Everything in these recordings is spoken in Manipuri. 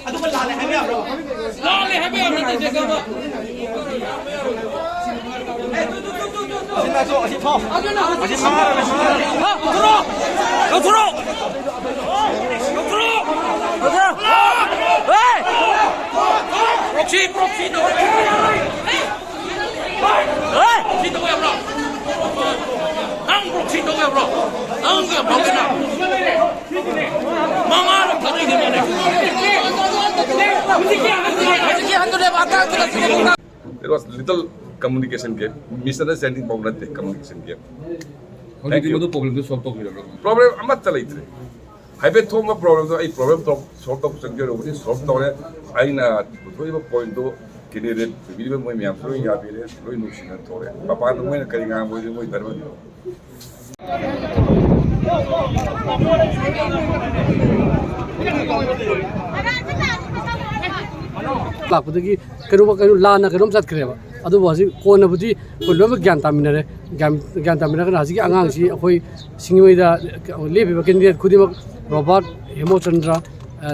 ꯑꯗꯨꯒ ꯂꯥꯜꯂꯦ ꯍꯥꯏꯕ ꯌꯥꯕ꯭ꯔꯣ ꯂꯥꯜꯂꯦ ꯍꯥꯏꯕ ꯌꯥꯕ ꯅꯠꯇꯦ ꯀꯩꯅꯣ ꯑꯁꯤ ꯊꯣꯛ ꯑꯁꯤ ꯃꯉꯥꯔ ꯂꯧꯊꯣꯔꯣ ꯂꯧꯊꯣꯔꯣ ꯂꯧꯊꯣꯔꯣ ꯂꯧꯊꯣꯔꯣ 프록시 너 프록시 너 뭐야 안 프록시 너 뭐야 안 그냥 먹겠나 망하러 가져야 되네 무지개 한 돌에 왔다 갔다 지금 There was little communication gap, misunderstanding problem natte communication gap. Thank you. Problem solve tokirabra. Problem amatta leitre. Haibe thoma problem do ai problem to solve to sanjay robni solve to ne aina thoiba point do candidate bibe moi myam so ya bire loi nushina thore. Papa no moi kari nga moi moi darba. लापदगी करूबा करू लाना करूम चत खरेबा अदु हजि कोनबुदि कोलोब ज्ञान तामिनरे ज्ञान तामिनगना हजि आंगांसि अखोय सिंगिमैदा लेबिबा कैंडिडेट खुदिमक रॉबर्ट हेमोचंद्र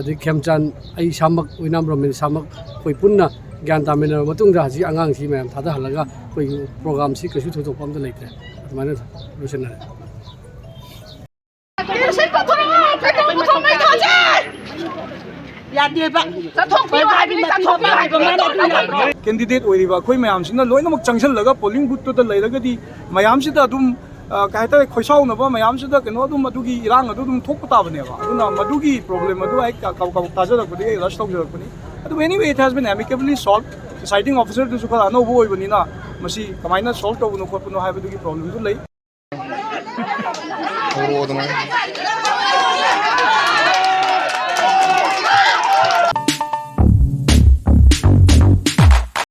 दि खेमचान आई सामक ओइनाम रोमिन सामक कोइ पुन्ना ज्ञान तामिनर मतुंगदा हजि आंगांसि मैम थादा हलगा कोइ प्रोग्राम सि कसु थोथोपम द लैत्रे माने लोसनरे कैंडिडेट अखोई मैम लोनमक चंगल पोलिंग बूथ तो लेरगदी मैम कई खोसाउनब मैम कनो इरांग थोप ताबने प्रॉब्लम ताजरपदी रश तौजरपनी anyway it has been amicably solve deciding officer खर अनौब होबनीना कमायना सॉल्व तौबनो खोपनो प्रॉब्लम